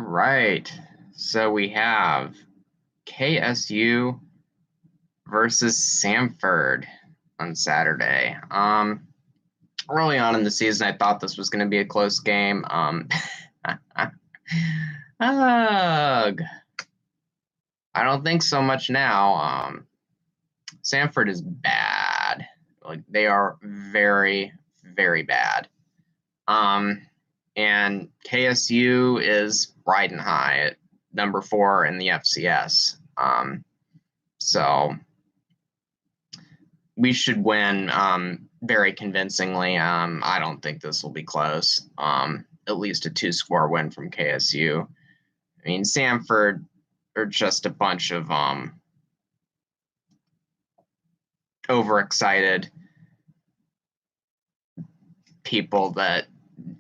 right. So we have KSU versus Samford on Saturday. Early on in the season, I thought this was going to be a close game. Ugh. I don't think so much now. Samford is bad. Like they are very, very bad. And KSU is riding high at number 4 in the FCS. So we should win very convincingly. I don't think this will be close. At least a 2-score win from KSU. I mean, Samford are just a bunch of overexcited people that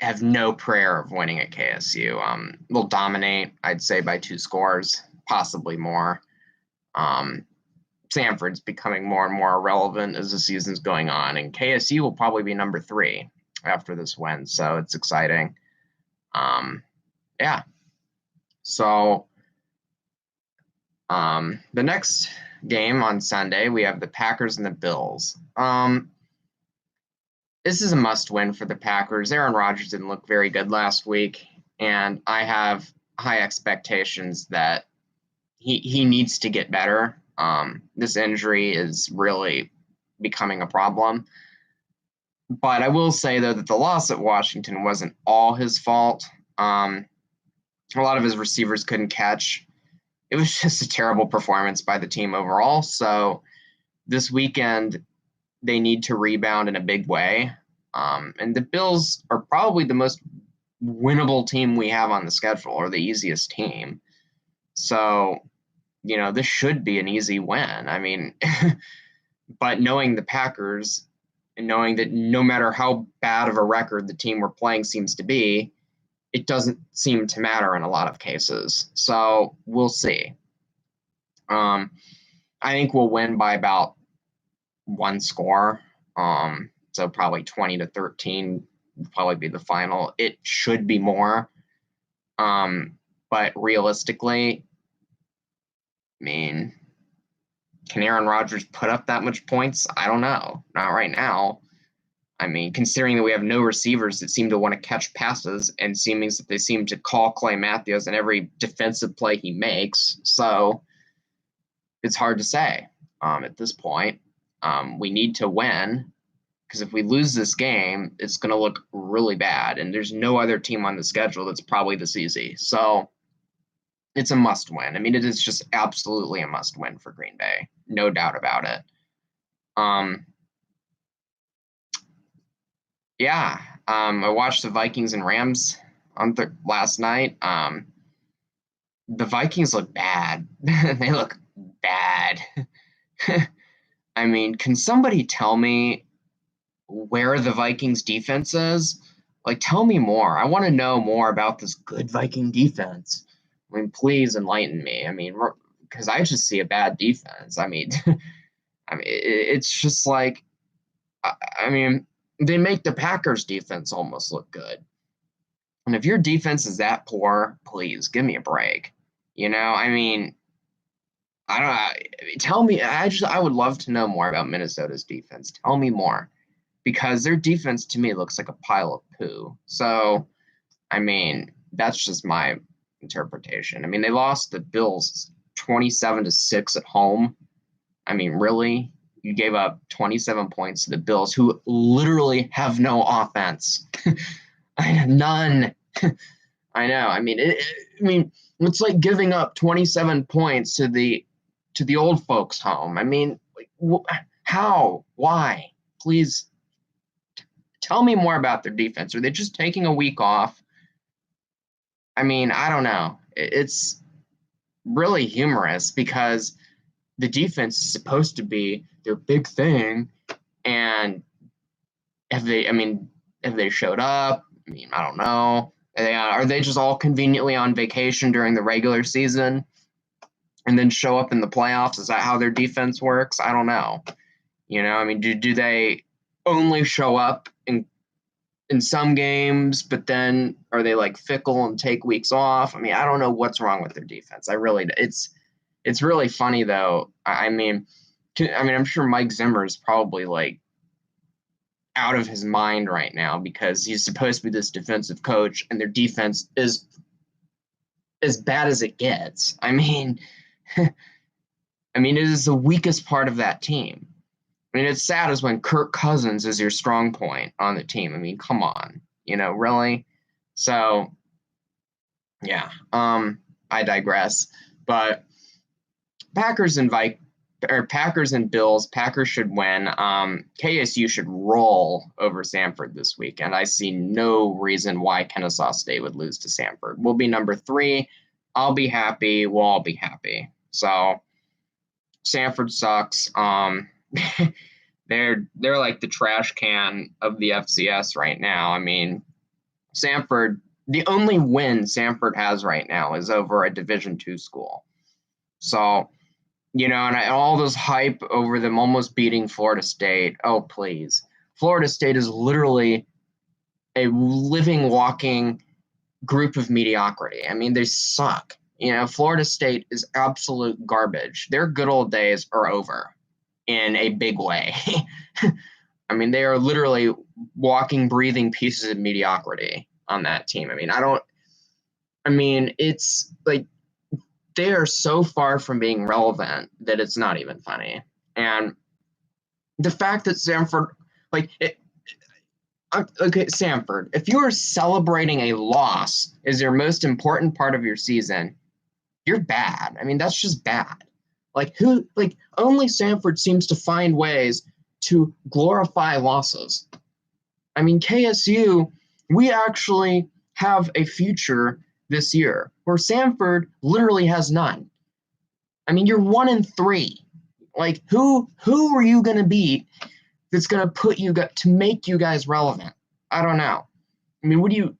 have no prayer of winning at KSU. They'll dominate, I'd say, by 2 scores, possibly more. Samford's becoming more and more irrelevant as the season's going on, and KSU will probably be number 3 after this win, so it's exciting. Yeah. So the next game on Sunday, we have the Packers and the Bills. This is a must-win for the Packers. Aaron Rodgers didn't look very good last week, and I have high expectations that he needs to get better. This injury is really becoming a problem. But I will say, though, that the loss at Washington wasn't all his fault. A lot of his receivers couldn't catch. It was just a terrible performance by the team overall. So this weekend, they need to rebound in a big way. And the Bills are probably the most winnable team we have on the schedule, or the easiest team. So, this should be an easy win. I mean, but knowing the Packers and knowing that no matter how bad of a record the team we're playing seems to be, it doesn't seem to matter in a lot of cases. So we'll see. I think we'll win by about 1 score. So probably 20-13 would probably be the final. It should be more. But realistically, I mean, can Aaron Rodgers put up that much points? I don't know. Not right now. I mean, considering that we have no receivers that seem to want to catch passes, and seeming that they seem to call Clay Matthews in every defensive play he makes. So it's hard to say at this point. We need to win, because if we lose this game, it's going to look really bad. And there's no other team on the schedule that's probably this easy. So it's a must win. I mean, it is just absolutely a must win for Green Bay. No doubt about it. Yeah. I watched the Vikings and Rams on last night. The Vikings look bad. They look bad. I mean, can somebody tell me where the Vikings defense is? Like, tell me more. I want to know more about this good Viking defense. I mean, please enlighten me. I mean, because I just see a bad defense. I mean, it's just like, I mean, they make the Packers defense almost look good. And if your defense is that poor, please give me a break. I mean, I don't know. Tell me. I would love to know more about Minnesota's defense. Tell me more, because their defense to me looks like a pile of poo. So, I mean, that's just my interpretation. I mean, they lost the Bills 27-6 at home. I mean, really? You gave up 27 points to the Bills, who literally have no offense. None. I know. I mean, it's like giving up 27 points to the old folks' home. I mean, how? Why? Please tell me more about their defense. Are they just taking a week off? I mean, I don't know. It's really humorous, because the defense is supposed to be their big thing. And have they showed up? I mean, I don't know. Are they just all conveniently on vacation during the regular season and then show up in the playoffs? Is that how their defense works? I don't know. I mean, do they only show up in some games, but then are they like fickle and take weeks off? I mean, I don't know what's wrong with their defense. It's really funny though. I mean, I'm sure Mike Zimmer is probably like out of his mind right now because he's supposed to be this defensive coach and their defense is as bad as it gets. I mean, it is the weakest part of that team. I mean, it's sad as when Kirk Cousins is your strong point on the team. I mean, come on, really? So, yeah, I digress. But Packers and Bills, Packers should win. KSU should roll over Samford this weekend. I see no reason why Kennesaw State would lose to Samford. We'll be number 3. I'll be happy. We'll all be happy. So Samford sucks. They're like the trash can of the FCS right now. I mean, Samford, the only win Samford has right now is over a Division II school. So, and all this hype over them almost beating Florida State. Oh, please. Florida State is literally a living, walking group of mediocrity. I mean, they suck. Florida State is absolute garbage. Their good old days are over in a big way. I mean, they are literally walking, breathing pieces of mediocrity on that team. It's like they are so far from being relevant that it's not even funny. And the fact that Samford, Samford, if you are celebrating a loss as your most important part of your season, you're bad. I mean, that's just bad. Only Samford seems to find ways to glorify losses. I mean, KSU, we actually have a future this year where Samford literally has none. I mean, you're 1-3. Who are you going to beat that's going to make you guys relevant? I don't know. I mean,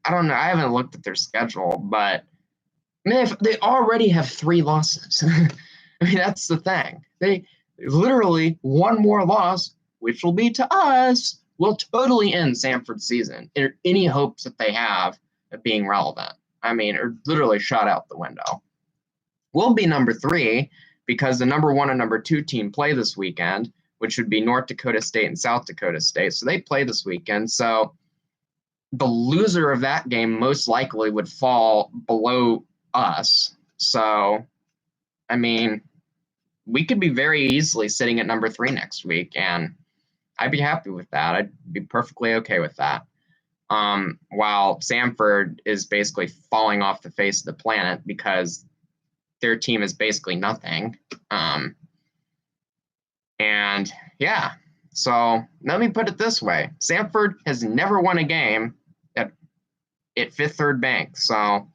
I don't know. I haven't looked at their schedule, but if they already have 3 losses. I mean, that's the thing. They literally one more loss, which will be to us, will totally end Samford's season. Any hopes that they have of being relevant, are literally shot out the window. We'll be number 3 because the number 1 and number 2 team play this weekend, which would be North Dakota State and South Dakota State. So they play this weekend. So the loser of that game most likely would fall below us. So, we could be very easily sitting at number 3 next week, and I'd be happy with that. I'd be perfectly okay with that. While Samford is basically falling off the face of the planet because their team is basically nothing. And yeah, so let me put it this way. Samford has never won a game at Fifth Third Bank. So,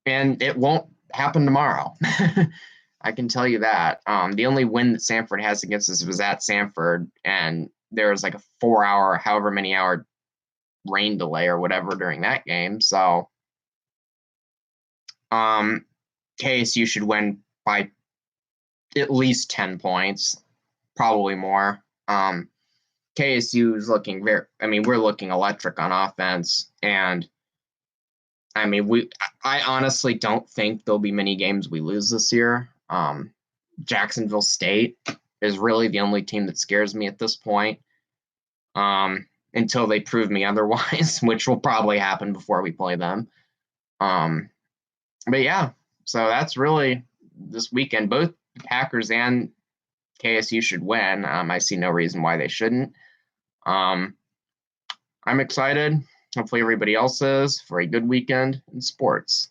and it won't happen tomorrow. I can tell you that. The only win that Samford has against us was at Samford, and there was like a 4-hour, however many hour rain delay or whatever during that game. So KSU should win by at least 10 points, probably more. KSU is looking we're looking electric on offense, and I honestly don't think there'll be many games we lose this year. Jacksonville State is really the only team that scares me at this point, until they prove me otherwise, which will probably happen before we play them. But yeah, so that's really this weekend. Both Packers and KSU should win. I see no reason why they shouldn't. I'm excited. Hopefully everybody else is, for a good weekend in sports.